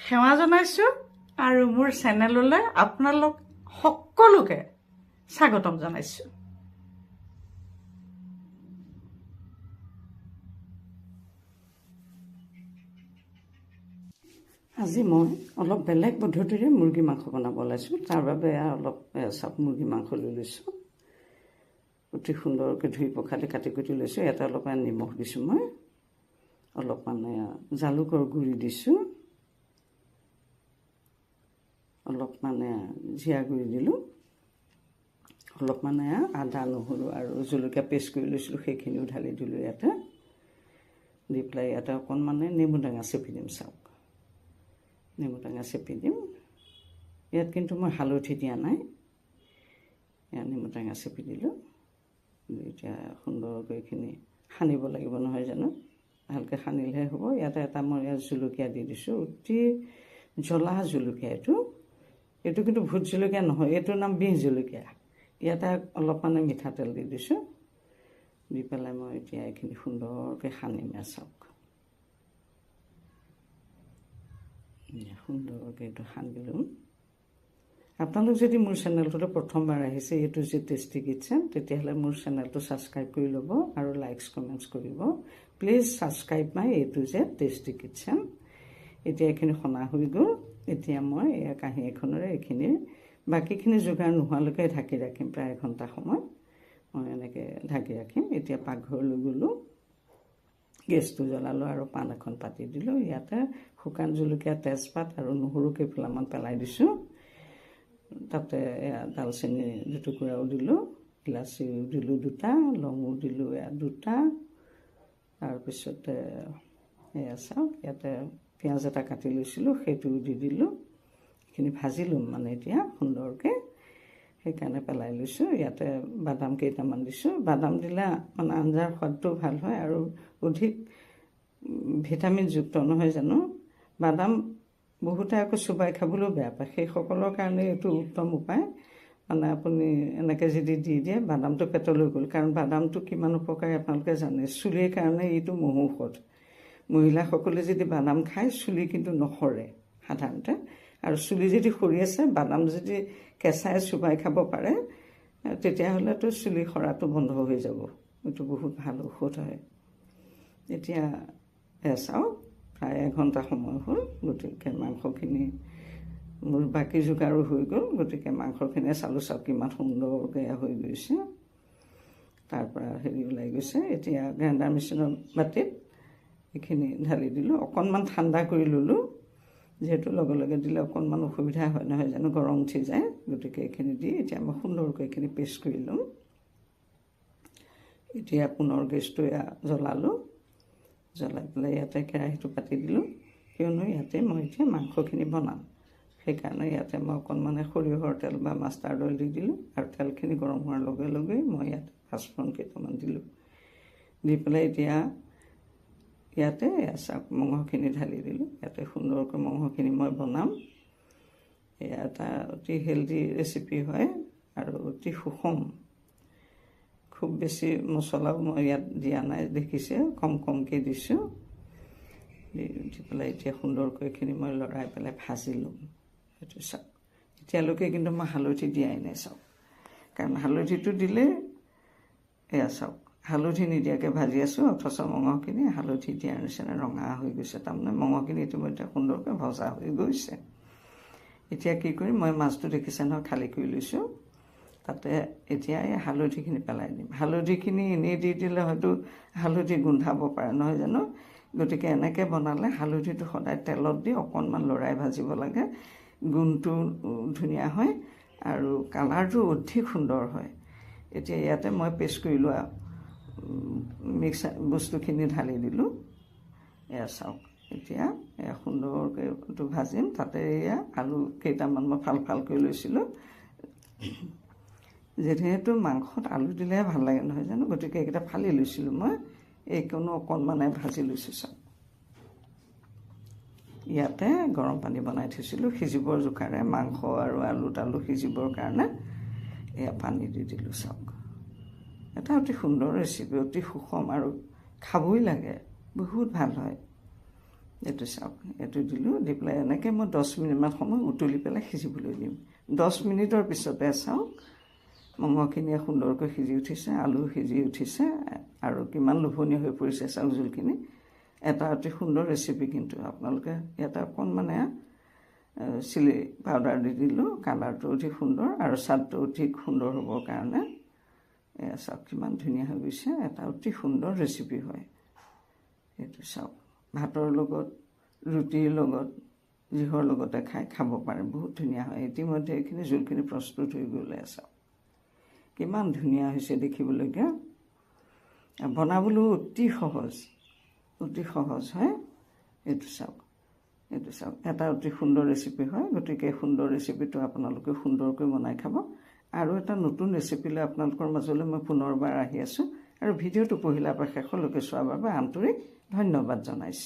সেৱা জনাইছোঁ আৰু মোৰ চেনেললৈ আপোনালোক সকলোকে স্বাগতম জনাইছোঁ। আজি মই অলপ বেলেগ পদ্ধতিৰে মুৰ্গী মাংস বনাব ওলাইছোঁ। তাৰ বাবে অলপ চাপ মুৰ্গী মাংস লৈ লৈছোঁ। অতি সুন্দৰকৈ ধুই পখালি কাটি কুটি লৈছোঁ। ইয়াতে অলপমান নিমখ দিছোঁ, মই অলপমান জালুকৰ গুড়ি দিছোঁ, অলপমান জিৰা গুড়ি দিলোঁ, অলপমান আদা নহৰু আৰু জলকীয়া পেষ্ট কৰি লৈছিলোঁ, সেইখিনিও ঢালি দিলোঁ। ইয়াতে দি পেলাই ইয়াতে অকণমান নেমু টেঙা চেপি দিম। চাওক, নেমু টেঙা চেপি দিম। ইয়াত কিন্তু মই হালধি দিয়া নাই, ইয়াত নেমু টেঙা চেপি দিলোঁ। এতিয়া সুন্দৰকৈ এইখিনি সানিব লাগিব, নহয় জানো? ভালকৈ সানিলেহে হ'ব। ইয়াতে এটা মই ইয়াত জলকীয়া দি দিছোঁ, অতি জ্বলা জলকীয়া। এইটো কিন্তু ভোট জলকীয়া নহয়, এইটোৰ নাম বিহ জলকীয়া। ইয়াতে অলপমান মিঠাতেল দি দিছোঁ। দি পেলাই মই এতিয়া এইখিনি সুন্দৰকৈ সানিম। চাওক, সুন্দৰকৈ এইটো সানি ল'ম। আপোনালোক যদি মোৰ চেনেলটোতে প্ৰথমবাৰ আহিছে, এইটো যে টেষ্টি কিটচেন, তেতিয়াহ'লে মোৰ চেনেলটো ছাবস্ক্ৰাইব কৰি ল'ব আৰু লাইকছ কমেণ্টছ কৰিব। প্লিজ ছাবস্ক্ৰাইব মাই এইটো যে টেষ্টি কিটচেন। এতিয়া এইখিনি সনা হৈ গ'ল। এতিয়া মই এই কাঁহী এখনেৰে এইখিনি বাকীখিনি যোগাৰ নোহোৱালৈকে ঢাকি ৰাখিম। প্ৰায় এঘণ্টা সময় মই এনেকৈ ঢাকি ৰাখিম। এতিয়া পাকঘৰলৈ গ'লোঁ, গেছটো জ্বলালোঁ আৰু পান এখন পাতি দিলোঁ। ইয়াতে শুকান জলকীয়া, তেজপাত আৰু নহৰু কেইফুলামান পেলাই দিছোঁ। তাতে দালচেনি দুটুকুৰাও দিলোঁ, ইলাচিও দিলোঁ দুটা, লঙো দিলোঁ দুটা। তাৰপিছতে এয়া চাওক, ইয়াতে পিঁয়াজ এটা কাটি লৈছিলোঁ, সেইটোও দি দিলোঁ। এইখিনি ভাজি ল'ম মানে এতিয়া সুন্দৰকৈ, সেইকাৰণে পেলাই লৈছোঁ। ইয়াতে বাদাম কেইটামান দিছোঁ। বাদাম দিলে মানে আঞ্জাৰ সোৱাদটো ভাল হয় আৰু অধিক ভিটামিনযুক্ত, নহয় জানো? বাদাম বহুতে আকৌ চোবাই খাবলৈও বেয়া পায়, সেইসকলৰ কাৰণে এইটো উত্তম উপায়। মানে আপুনি এনেকৈ যদি দি দিয়ে, বাদামটো পেটলৈ গ'ল। কাৰণ বাদামটো কিমান উপকাৰী আপোনালোকে জানে। চুলিৰ কাৰণে এইটো মহৌষধ। মহিলাসকলে যদি বাদাম খায়, চুলি কিন্তু নসৰে সাধাৰণতে। আৰু চুলি যদি সৰি আছে, বাদাম যদি কেঁচাই চোবাই খাব পাৰে, তেতিয়াহ'লেতো চুলি সৰাটো বন্ধ হৈ যাব। এইটো বহুত ভাল ঔষধ হয়। এতিয়া চাওক, প্ৰায় এঘণ্টা সময় হ'ল। গতিকে মাংসখিনি মোৰ বাকী যোগাৰো হৈ গ'ল। গতিকে মাংসখিনি চালোঁ, চাওক কিমান সুন্দৰকৈ হৈ গৈছে। তাৰপৰা ওলাই গৈছে। এতিয়া গ্ৰাইণ্ডাৰ মেচিনৰ বাতিত এইখিনি ঢালি দিলোঁ। অকণমান ঠাণ্ডা কৰি ল'লোঁ, যিহেতু লগে লগে দিলে অকণমান অসুবিধা হয়, নহয় জানো? গৰম উঠি যায়। গতিকে এইখিনি দি এতিয়া মই সুন্দৰকৈ এইখিনি পেষ্ট কৰি ল'ম। এতিয়া পুনৰ গেছটো জ্বলালোঁ, জ্বলাই পেলাই ইয়াতে কেৰাহীটো পাতি দিলোঁ। কিয়নো ইয়াতে মই এতিয়া মাংসখিনি বনাম, সেইকাৰণে ইয়াতে মই অকণমান সৰিয়হৰ তেল বা মাষ্টাৰ্ড অইল দি দিলোঁ। আৰু তেলখিনি গৰম হোৱাৰ লগে লগেই মই ইয়াত পাঁচফোৰণ কেইটামান দিলোঁ। দি পেলাই এতিয়া ইয়াতে চাওক, মঙহখিনি ঢালি দিলোঁ। ইয়াতে সুন্দৰকৈ মঙহখিনি মই বনাম। এয়া এটা অতি হেল্ডি ৰেচিপি হয় আৰু অতি সুষম। খুব বেছি মছলাও মই ইয়াত দিয়া নাই, দেখিছে, কমকৈ দিছোঁ। দি পেলাই এতিয়া সুন্দৰকৈ এইখিনি মই লৰাই পেলাই ভাজি ল'ম। সেইটো চাওক, এতিয়ালৈকে কিন্তু মই হালধি দিয়াই নাই। চাওক, কাৰণ হালধিটো দিলে এয়া চাওক, হালধি নিদিয়াকৈ ভাজি আছোঁ, অথচ মঙহখিনি হালধি দিয়াৰ নিচিনা ৰঙা হৈ গৈছে। তাৰমানে মঙহখিনি ইতিমধ্যে সুন্দৰকৈ ভজা হৈ গৈছে। এতিয়া কি কৰিম, মই মাছটো দেখিছে নহয়, খালী কৰি লৈছোঁ। তাতে এতিয়া এই হালধিখিনি পেলাই দিম। হালধিখিনি এনেই দি দিলে হয়তো হালধি গোন্ধাব পাৰে, নহয় জানো? গতিকে এনেকৈ বনালে হালধিটো সদায় তেলত দি অকণমান লৰাই ভাজিব লাগে। গোন্ধটো ধুনীয়া হয় আৰু কালাৰটো অধিক সুন্দৰ হয়। এতিয়া ইয়াতে মই পেষ্ট কৰি লোৱা মিক্স বস্তুখিনি ঢালি দিলোঁ। এয়া চাওক, এতিয়া এয়া সুন্দৰকৈ এইটো ভাজিম। তাতে এয়া আলু কেইটামান মই ফাল কৰি লৈছিলোঁ। যিহেতু মাংসত আলু দিলেহে ভাল লাগে, নহয় জানো? গতিকে এইকেইটা ফালি লৈছিলোঁ মই। এইকণো অকণমানে ভাজি লৈছোঁ। চাওক, ইয়াতে গৰম পানী বনাই থৈছিলোঁ সিজিবৰ জোখাৰে, মাংস আৰু আলু সিজিবৰ কাৰণে। এয়া পানী দি দিলোঁ। চাওক, এটা অতি সুন্দৰ ৰেচিপি, অতি সুষম আৰু খাবই লাগে, বহুত ভাল হয়। এইটো চাওক, এইটো দিলোঁ, দি পেলাই এনেকৈ মই 10 মিনিটমান সময় উতলি পেলাই সিজিবলৈ দিম। 10 মিনিটৰ পিছতে চাওক মঙহখিনিয়ে সুন্দৰকৈ সিজি উঠিছে, আলু সিজি উঠিছে আৰু কিমান লোভনীয় হৈ পৰিছে চাওক জোলখিনি। এটা অতি সুন্দৰ ৰেচিপি, কিন্তু আপোনালোকে ইয়াতে অকণমানে চিলি পাউডাৰ দি দিলোঁ, কালাৰটো অতি সুন্দৰ আৰু স্বাদটো অতি সুন্দৰ হ'বৰ কাৰণে। এয়া চাওক কিমান ধুনীয়া হৈ গৈছে, এটা অতি সুন্দৰ ৰেচিপি হয় এইটো। চাওক ভাতৰ লগত, ৰুটিৰ লগত, যিহৰ লগতে খাব পাৰে, বহুত ধুনীয়া হয়। ইতিমধ্যে এইখিনি জোলখিনি প্ৰস্তুত হৈ গ'লে চাওক কিমান ধুনীয়া হৈছে দেখিবলৈকে। বনাবলৈও অতি সহজ, অতি সহজ হয় এইটো চাওক। এইটো চাওক এটা অতি সুন্দৰ ৰেচিপি হয়। গতিকে সুন্দৰ ৰেচিপিটো আপোনালোকে সুন্দৰকৈ বনাই খাব। আৰু এটা নতুন ৰেচিপি লৈ আপোনালোকৰ মাজলৈ মই পুনৰবাৰ আহি আছোঁ, আৰু ভিডিঅ'টো পহিলাৰ পৰা শেষলৈকে চোৱাৰ বাবে আন্তৰিক ধন্যবাদ জনাইছোঁ।